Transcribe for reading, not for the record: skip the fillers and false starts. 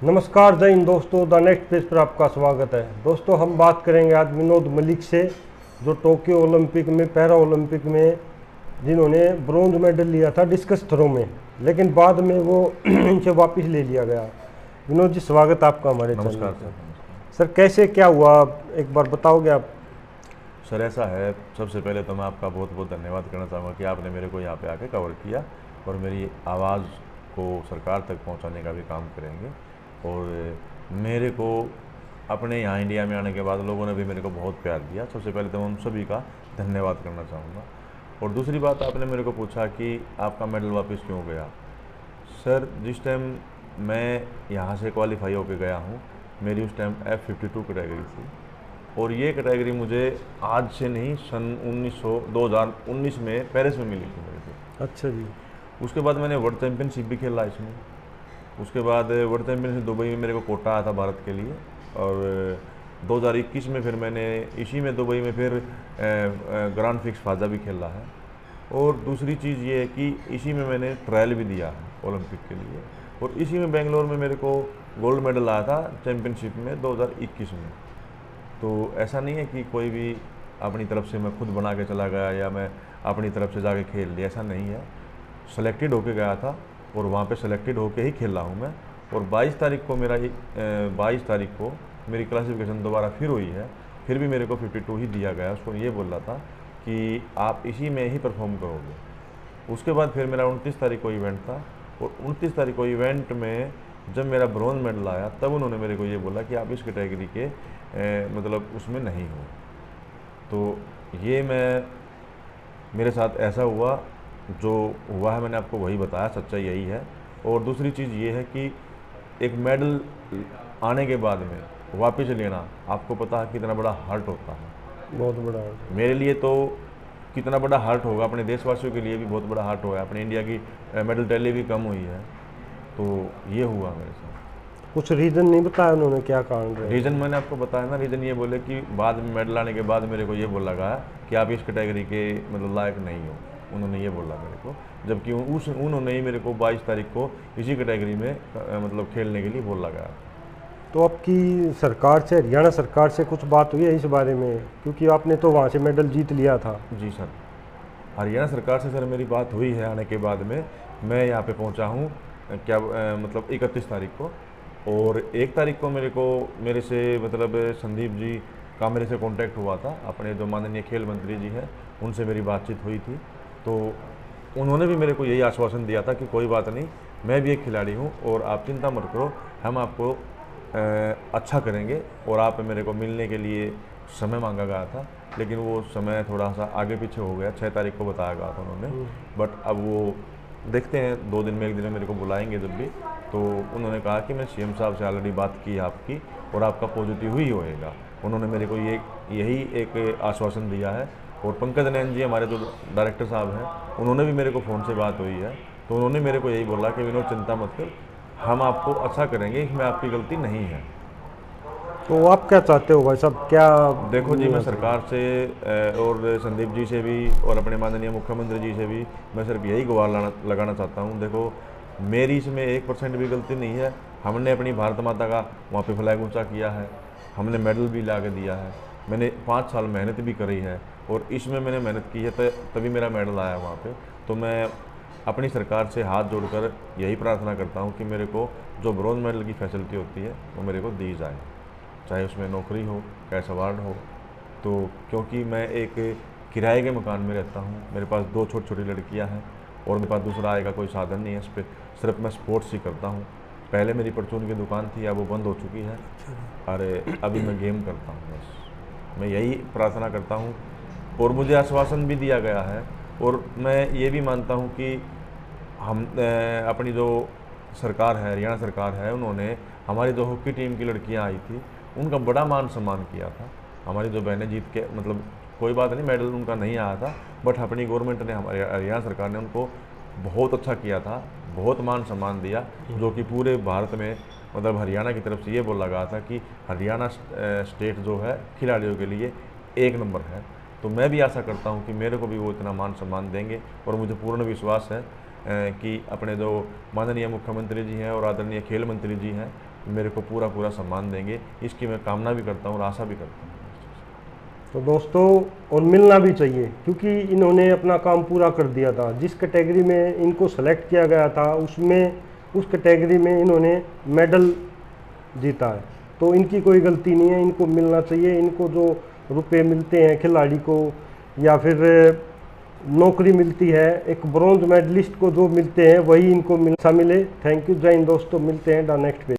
नमस्कार जय हिंद दोस्तों, द नेक्स्ट पेज पर आपका स्वागत है। दोस्तों हम बात करेंगे आज विनोद मलिक से, जो टोक्यो ओलंपिक में, पैरा ओलंपिक में जिन्होंने ब्रोंज मेडल लिया था डिस्कस थ्रो में, लेकिन बाद में वो इनसे वापस ले लिया गया। विनोद जी, स्वागत आपका हमारे चैनल नमस्कार सर। पर। नमस्कार सर कैसे क्या हुआ, एक बार बताओगे आप? सर, ऐसा है, सबसे पहले तो मैं आपका बहुत बहुत धन्यवाद करना चाहूँगा कि आपने मेरे को यहाँ पे आके कवर किया और मेरी आवाज़ को सरकार तक पहुँचाने का भी काम करेंगे। और मेरे को अपने यहाँ इंडिया में आने के बाद लोगों ने भी मेरे को बहुत प्यार दिया। सबसे पहले तो मैं उन सभी का धन्यवाद करना चाहूँगा। और दूसरी बात, आपने मेरे को पूछा कि आपका मेडल वापस क्यों गया। सर, जिस टाइम मैं यहाँ से क्वालिफाई होकर गया हूँ, मेरी उस टाइम F52 कैटेगरी थी और ये कैटेगरी मुझे आज से नहीं, सन 2019 में पेरिस में मिली थी मेरे को। अच्छा जी। उसके बाद मैंने वर्ल्ड चैम्पियनशिप भी खेला इसमें। उसके बाद वर्ल्ड चैम्पियनशिप दुबई में मेरे को कोटा आया था भारत के लिए। और 2021 में फिर मैंने इसी में दुबई में फिर ग्रांड फिक्स फाजा भी खेला है। और दूसरी चीज़ ये है कि इसी में मैंने ट्रायल भी दिया है ओलंपिक के लिए। और इसी में बेंगलोर में मेरे को गोल्ड मेडल आया था चैम्पियनशिप में 2021 में। तो ऐसा नहीं है कि कोई भी अपनी तरफ से मैं खुद बना के चला गया या मैं अपनी तरफ से जाके खेल लिया, ऐसा नहीं है। सेलेक्टेड होके गया था और वहाँ पे सेलेक्टेड होके ही खेला हूँ मैं। और 22 तारीख को 22 तारीख को मेरी क्लासिफिकेशन दोबारा फिर हुई है, फिर भी मेरे को 52 ही दिया गया। उसको ये बोल रहा था कि आप इसी में ही परफॉर्म करोगे। उसके बाद फिर मेरा 29 तारीख को इवेंट था और 29 तारीख को इवेंट में जब मेरा ब्रॉन्ज मेडल आया तब उन्होंने मेरे को ये बोला कि आप इस कैटेगरी के मतलब उसमें नहीं हो। तो ये मेरे साथ ऐसा हुआ, जो हुआ है मैंने आपको वही बताया, सच्चाई यही है। और दूसरी चीज़ ये है कि एक मेडल आने के बाद में वापस लेना, आपको पता है कितना बड़ा हर्ट होता है। बहुत बड़ा। मेरे लिए तो कितना बड़ा हर्ट होगा, अपने देशवासियों के लिए भी बहुत बड़ा हर्ट हुआ है। अपने इंडिया की मेडल टैली भी कम हुई है। तो ये हुआ मेरे साथ। कुछ रीज़न नहीं बताया उन्होंने, क्या कारण रहे? रीज़न मैंने आपको बताया ना। रीज़न ये बोले कि बाद में मेडल आने के बाद मेरे को ये बोला गया कि आप इस कैटेगरी के मतलब लायक नहीं हो। उन्होंने ये बोला मेरे को, जबकि उन्होंने ही मेरे को 22 तारीख को इसी कैटेगरी में मतलब खेलने के लिए बोला गया। तो आपकी सरकार से, हरियाणा सरकार से कुछ बात हुई है इस बारे में? क्योंकि आपने तो वहाँ से मेडल जीत लिया था। जी सर, हरियाणा सरकार से सर मेरी बात हुई है आने के बाद में। मैं यहाँ पे पहुँचा हूँ क्या मतलब 31 तारीख को। और 1 तारीख को मेरे से मतलब संदीप जी का मेरे से कांटेक्ट हुआ था। अपने जो माननीय खेल मंत्री जी हैं उनसे मेरी बातचीत हुई थी। तो उन्होंने भी मेरे को यही आश्वासन दिया था कि कोई बात नहीं, मैं भी एक खिलाड़ी हूँ और आप चिंता मत करो, हम आपको अच्छा करेंगे। और आप मेरे को मिलने के लिए समय मांगा गया था, लेकिन वो समय थोड़ा सा आगे पीछे हो गया। 6 तारीख को बताया गया था उन्होंने, बट अब वो देखते हैं 2 दिन में, 1 दिन में मेरे को बुलाएंगे जब भी। तो उन्होंने कहा कि मैं सीएम साहब से ऑलरेडी बात की है आपकी और आपका पॉजिटिव ही होएगा। उन्होंने मेरे को यही एक आश्वासन दिया है। और पंकज नैन जी हमारे जो डायरेक्टर साहब हैं, उन्होंने भी मेरे को फ़ोन से बात हुई है। तो उन्होंने मेरे को यही बोला कि विनोद चिंता मत कर, हम आपको अच्छा करेंगे, इसमें आपकी गलती नहीं है। तो आप क्या चाहते हो भाई साहब, क्या? देखो जी, मैं सरकार से और संदीप जी से भी और अपने माननीय मुख्यमंत्री जी से भी मैं सिर्फ यही गुहार लगाना चाहता हूँ। देखो, मेरी इसमें 1% भी गलती नहीं है। हमने अपनी भारत माता का वहाँ पे फ्लैग ऊंचा किया है, हमने मेडल भी ला के दिया है, मैंने 5 साल मेहनत भी करी है और इसमें मैंने मेहनत की है तभी मेरा मेडल आया वहाँ पे। तो मैं अपनी सरकार से हाथ जोड़कर यही प्रार्थना करता हूँ कि मेरे को जो ब्रॉन्ज मेडल की फैसिलिटी होती है वो मेरे को दी जाए, चाहे उसमें नौकरी हो, कैश अवार्ड हो। तो क्योंकि मैं एक किराए के मकान में रहता हूँ, मेरे पास 2 छोटी छोटी लड़कियाँ हैं और मेरे पास दूसरा आय का कोई साधन नहीं है। इस पर सिर्फ मैं स्पोर्ट्स ही करता हूँ। पहले मेरी परचून की दुकान थी, अब वो बंद हो चुकी है। और अभी मैं गेम करता हूँ बस। मैं यही प्रार्थना करता हूँ और मुझे आश्वासन भी दिया गया है। और मैं ये भी मानता हूँ कि हम अपनी जो सरकार है, हरियाणा सरकार है, उन्होंने हमारी जो हॉकी टीम की लड़कियां आई थी उनका बड़ा मान सम्मान किया था। हमारी जो बहनें जीत के मतलब कोई बात नहीं, मेडल उनका नहीं आया था, बट अपनी गवर्नमेंट ने, हमारी हरियाणा सरकार ने उनको बहुत अच्छा किया था, बहुत मान सम्मान दिया। जो कि पूरे भारत में मतलब हरियाणा की तरफ से ये बोला गया था कि हरियाणा स्टेट जो है खिलाड़ियों के लिए 1 नंबर है। तो मैं भी आशा करता हूँ कि मेरे को भी वो इतना मान सम्मान देंगे। और मुझे पूर्ण विश्वास है कि अपने जो माननीय मुख्यमंत्री जी हैं और आदरणीय खेल मंत्री जी हैं, मेरे को पूरा पूरा सम्मान देंगे, इसकी मैं कामना भी करता हूँ और आशा भी करता हूँ। तो दोस्तों, और मिलना भी चाहिए, क्योंकि इन्होंने अपना काम पूरा कर दिया था। जिस कैटेगरी में इनको सेलेक्ट किया गया था उस कैटेगरी में इन्होंने मेडल जीता है, तो इनकी कोई गलती नहीं है, इनको मिलना चाहिए। इनको जो रुपए मिलते हैं खिलाड़ी को, या फिर नौकरी मिलती है, एक ब्रॉन्ज मेडलिस्ट को जो मिलते हैं वही इनको मिले। थैंक यू, जय हिंद दोस्तों, मिलते हैं नेक्स्ट पेज।